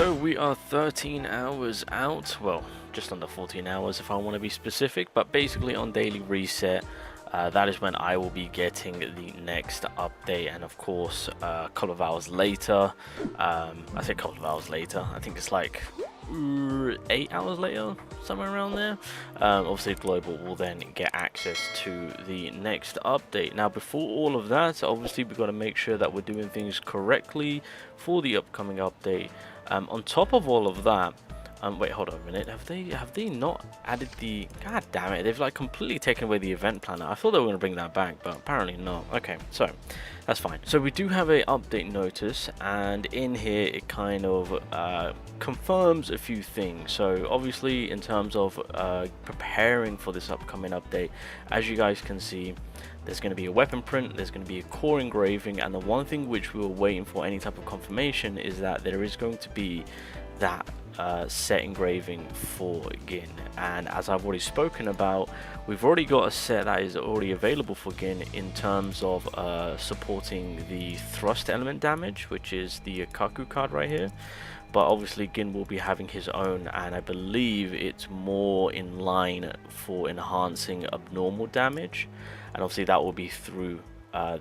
So we are 13 hours out, well, just under 14 hours if I want to be specific, but basically on daily reset, that is when I will be getting the next update. And of course, a couple of hours later, I say a couple of hours later, I think it's like 8 hours later, somewhere around there. Obviously global will then get access to the next update. Now before all of that, obviously we've got to make sure that we're doing things correctly for the upcoming update. On top of all of that, wait, hold on a minute. Have they not added the? God damn it! They've like completely taken away the event planner. I thought they were going to bring that back, but apparently not. Okay, so that's fine. So we do have a update notice, and in here it kind of confirms a few things. So obviously, in terms of preparing for this upcoming update, as you guys can see, there's going to be a weapon print, there's going to be a core engraving, and the one thing which we were waiting for any type of confirmation is that there is going to be that set engraving for Gin. And as I've already spoken about, we've already got a set that is already available for Gin in terms of supporting the thrust element damage, which is the Kaku card right here. But obviously Gin will be having his own, and I believe it's more in line for enhancing abnormal damage, and obviously that will be through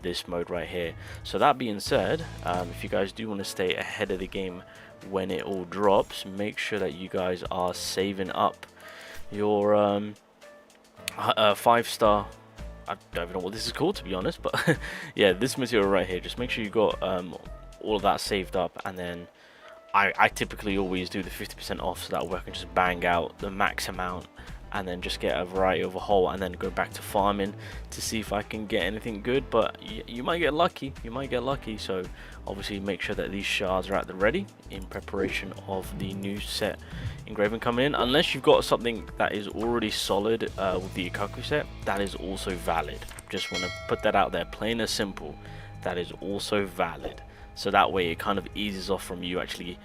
this mode right here. So that being said, if you guys do want to stay ahead of the game when it all drops, make sure that you guys are saving up your 5-star, I don't even know what this is called, to be honest, but yeah, this material right here, just make sure you got all of that saved up. And then I typically always do the 50% off, so that way I can just bang out the max amount and then just get a variety of a haul, and then go back to farming to see if I can get anything good. But you might get lucky, so obviously make sure that these shards are at the ready in preparation of the new set engraving coming in. Unless you've got something that is already solid with the Ikaku set, that is also valid. Just want to put that out there, plain and simple, that is also valid. So that way it kind of eases off from you actually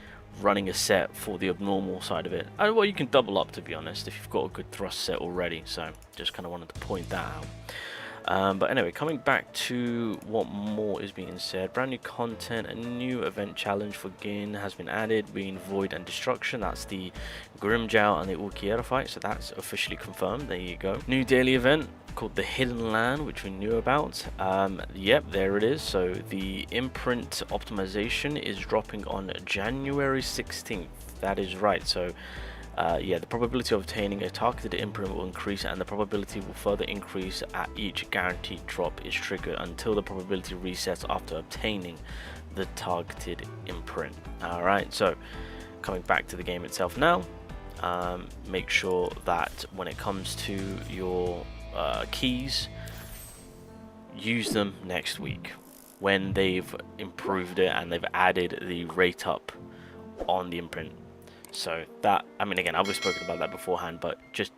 running a set for the abnormal side of it. Well, you can double up, to be honest, if you've got a good thrust set already. So just kind of wanted to point that out. But anyway, coming back to what more is being said, brand new content, a new event challenge for Gin has been added, being Void and Destruction. That's the Grimjow and the Ulquiera fight, so that's officially confirmed. There you go. New daily event called the Hidden Land, which we knew about. Yep, there it is. So the imprint optimization is dropping on January 16th. That is right. So yeah, the probability of obtaining a targeted imprint will increase, and the probability will further increase at each guaranteed drop is triggered until the probability resets after obtaining the targeted imprint. Alright, so coming back to the game itself now, make sure that when it comes to your keys, use them next week when they've improved it and they've added the rate up on the imprint. So that, I mean, again, I've spoken about that beforehand, but just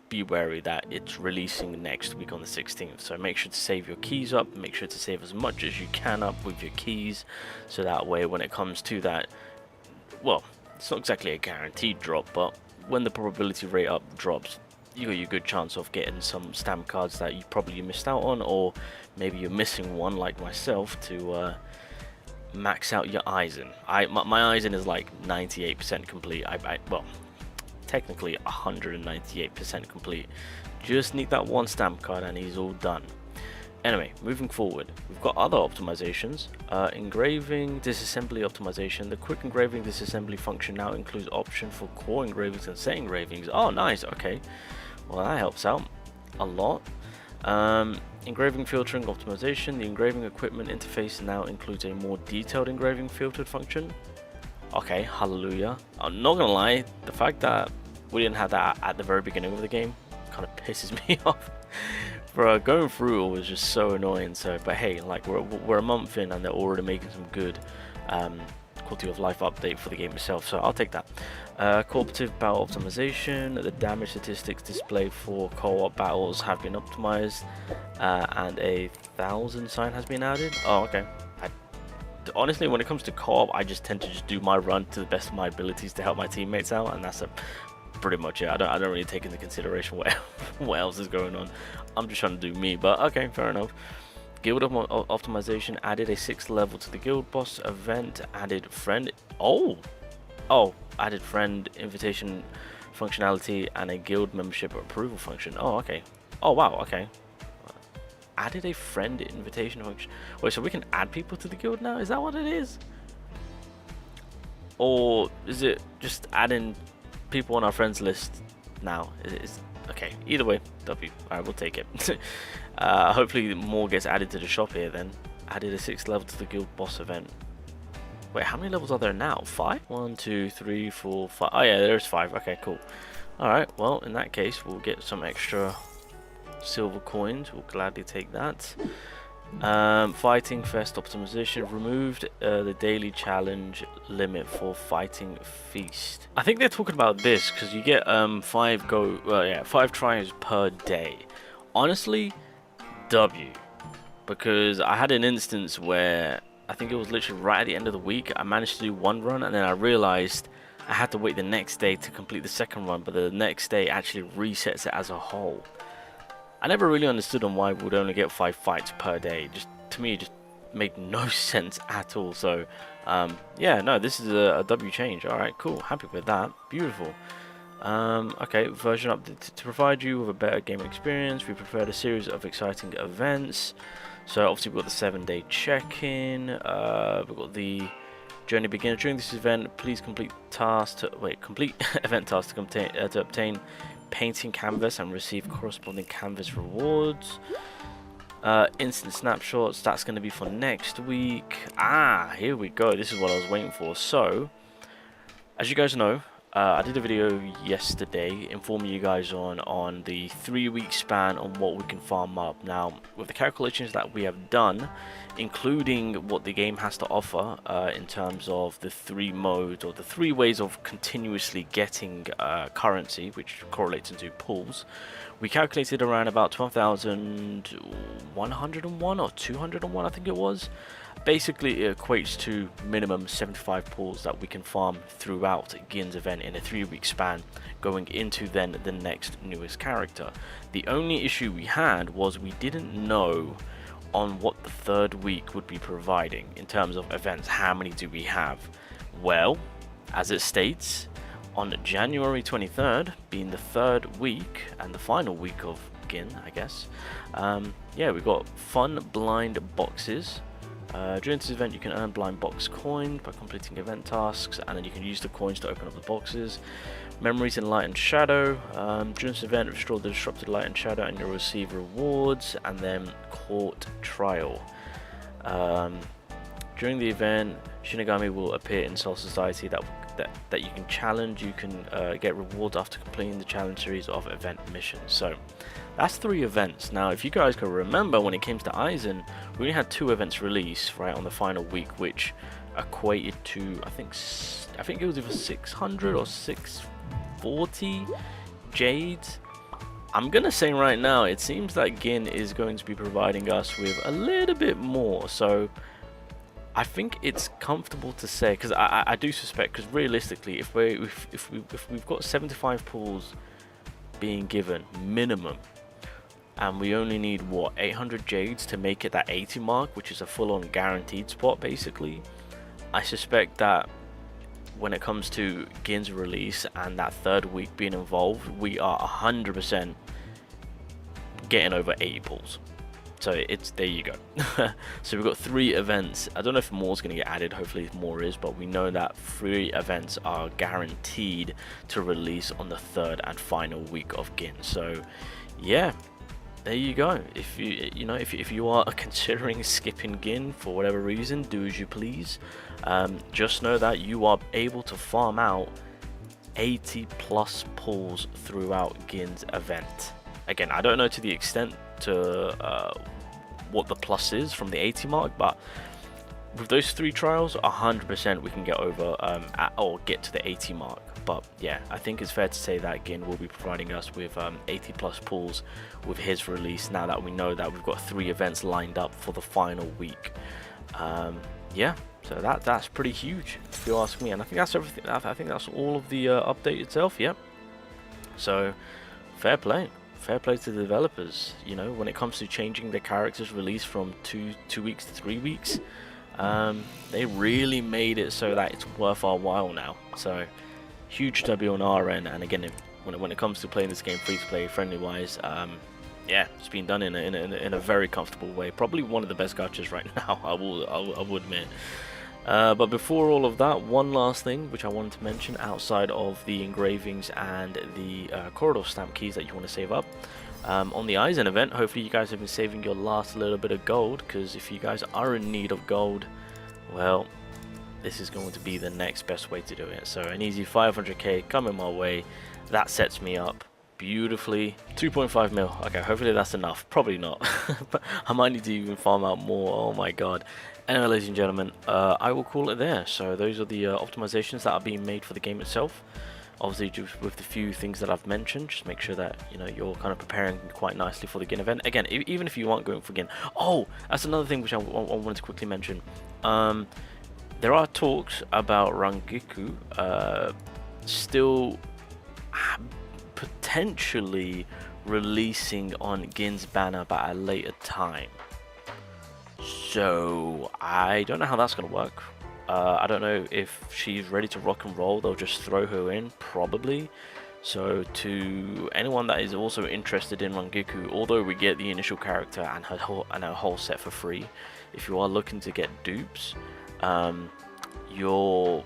be wary that it's releasing next week on the 16th. So make sure to save your keys up, make sure to save as much as you can up with your keys, so that way when it comes to that, well, it's not exactly a guaranteed drop, but when the probability rate up drops, you got your good chance of getting some stamp cards that you probably missed out on, or maybe you're missing one like myself to max out your Eisen. My Eisen is like 98% complete. Well, technically 198% complete. Just need that one stamp card and he's all done. Anyway, moving forward, we've got other optimizations. Engraving disassembly optimization. The quick engraving disassembly function now includes option for core engravings and set engravings. Oh, nice. Okay, well that helps out a lot. Engraving filtering optimization. The engraving equipment interface now includes a more detailed engraving filtered function. Okay, hallelujah. I'm not gonna lie, the fact that we didn't have that at the very beginning of the game kind of pisses me off. Bro, going through it was just so annoying. So, but hey, like we're a month in and they're already making some good quality of life update for the game itself, so I'll take that. Cooperative battle optimization. The damage statistics displayed for co-op battles have been optimized, and a 1000 sign has been added. Oh, okay. Honestly, when it comes to co-op, I just tend to just do my run to the best of my abilities to help my teammates out, and that's pretty much it. I don't really take into consideration what else is going on. I'm just trying to do me, but okay, fair enough. Guild optimization added a 6th level to the guild boss event. Added friend. Oh, Oh, added friend invitation functionality and a guild membership approval function. Oh, okay. Oh, wow, okay. Added a friend invitation function. Wait, so we can add people to the guild now? Is that what it is? Or is it just adding people on our friends list now? It's okay. Either way, W. Alright, we'll take it. Hopefully more gets added to the shop here then. Added a 6th level to the guild boss event. Wait, how many levels are there now? 5? 1, 2, 3, 4, 5. Oh yeah, there's 5. Okay, cool. Alright, well, in that case, we'll get some extra silver coins. We'll gladly take that. Fighting Fest optimization removed the daily challenge limit for Fighting Feast. I think they're talking about this because you get 5 tries per day. Honestly, W, because I had an instance where I think it was literally right at the end of the week. I managed to do one run and then I realized I had to wait the next day to complete the second run, but the next day actually resets it as a whole. I never really understood on why we would only get 5 fights per day. Just to me, it just made no sense at all. So, yeah, no, this is a W change. All right, cool. Happy with that. Beautiful. Okay, version update to provide you with a better gaming experience. We prepared a series of exciting events. So obviously we've got the 7-day check-in. We've got the journey begins. During this event, please complete complete event tasks to obtain painting canvas and receive corresponding canvas rewards. Instant snapshots, that's going to be for next week. Here we go. This is what I was waiting for. So as you guys know, I did a video yesterday informing you guys on the 3-week span on what we can farm up. Now, with the calculations that we have done, including what the game has to offer in terms of the 3 modes or the 3 ways of continuously getting currency, which correlates into pools, we calculated around about 12,101 or 201, I think it was. Basically, it equates to minimum 75 pools that we can farm throughout Gin's event in a 3-week span, going into then the next newest character. The only issue we had was we didn't know on what the 3rd week would be providing in terms of events. How many do we have? Well, as it states, on January 23rd, being the 3rd week and the final week of Gin, I guess, yeah, we've got fun blind boxes. During this event, you can earn blind box coin by completing event tasks, and then you can use the coins to open up the boxes. Memories in light and shadow. During this event, restore the disrupted light and shadow, and you'll receive rewards. And then court trial. During the event, Shinigami will appear in Soul Society that you can challenge. You can get rewards after completing the challenge series of event missions. So that's 3 events. Now, if you guys can remember, when it came to Aizen, we only had 2 events released right on the final week, which equated to I think it was either 600 or 640 jades. I'm gonna say right now, it seems that Gin is going to be providing us with a little bit more. So I think it's comfortable to say, because I do suspect, because realistically, if we've got 75 pools being given minimum, and we only need what, 800 jades to make it that 80 mark, which is a full-on guaranteed spot basically, I suspect that when it comes to Gin's release and that 3rd week being involved, we are 100% getting over 80 pools. So it's, there you go. So we've got 3 events. I don't know if more is going to get added. Hopefully more is, but we know that 3 events are guaranteed to release on the 3rd and final week of Gin. So yeah, there you go. If if you are considering skipping Gin for whatever reason, do as you please. Just know that you are able to farm out 80+ pools throughout Gin's event. Again, I don't know to the extent to what the plus is from the 80 mark, but with those 3 trials, 100% we can get over or get to the 80 mark. But yeah, I think it's fair to say that Gin will be providing us with 80+ pools with his release, now that we know that we've got 3 events lined up for the final week. Yeah, so that's pretty huge if you ask me, and I think that's everything. I think that's all of the update itself. Yep. So fair play to the developers. You know, when it comes to changing the characters release from two weeks to 3 weeks, They really made it so that it's worth our while now. So huge W on our end. And again, when it comes to playing this game free to play, friendly wise, yeah, it's been done in a very comfortable way. Probably one of the best gachas right now. I will admit. But before all of that, one last thing which I wanted to mention outside of the engravings and the corridor stamp keys that you want to save up. On the Eisen event, hopefully you guys have been saving your last little bit of gold, because if you guys are in need of gold, well, this is going to be the next best way to do it. So an easy 500k coming my way, that sets me up beautifully. 2.5 mil, okay, hopefully that's enough. Probably not, but I might need to even farm out more. Oh my god. Anyway, ladies and gentlemen, I will call it there. So those are the optimizations that are being made for the game itself. Obviously, just with the few things that I've mentioned, just make sure that you're kind of preparing quite nicely for the Gin event. Again, even if you aren't going for Gin. Oh, that's another thing which I wanted to quickly mention. There are talks about Rangiku still potentially releasing on Gin's banner, but at a later time. So I don't know how that's going to work. I don't know if she's ready to rock and roll. They'll just throw her in, probably. So to anyone that is also interested in Rangiku, although we get the initial character and her whole set for free, if you are looking to get dupes, your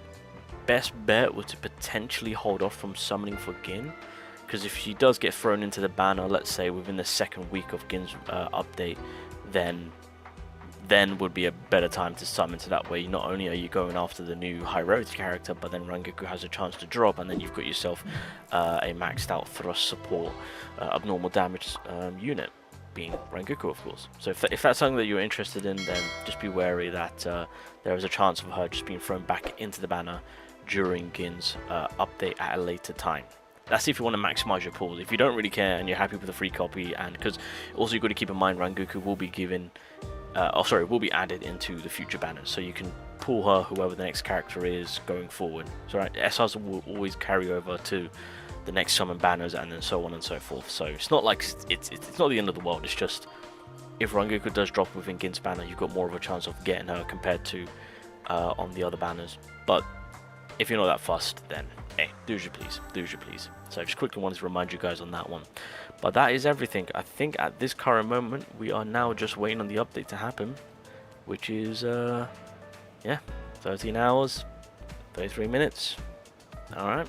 best bet was to potentially hold off from summoning for Gin, because if she does get thrown into the banner, let's say within the second week of Gin's update, then would be a better time to summon. So that way, not only are you going after the new high rarity character, but then Rangiku has a chance to drop, and then you've got yourself a maxed out thrust support abnormal damage unit, being Rangiku, of course. So if that's something that you're interested in, then just be wary that there is a chance of her just being thrown back into the banner during Gin's update at a later time. That's if you want to maximize your pools. If you don't really care and you're happy with the free copy, and because also you've got to keep in mind Rangiku will be given will be added into the future banners, so you can pull her, whoever the next character is, going forward. So right, SRs will always carry over to the next summon banners, and then so on and so forth. So it's not like it's not the end of the world. It's just if Rangiku does drop within Gin's banner, you've got more of a chance of getting her compared to on the other banners. But if you're not that fussed, then hey, do as you please, do as you please. So I just quickly wanted to remind you guys on that one. But that is everything. I think at this current moment, we are now just waiting on the update to happen, which is, yeah, 13 hours, 33 minutes. Alright.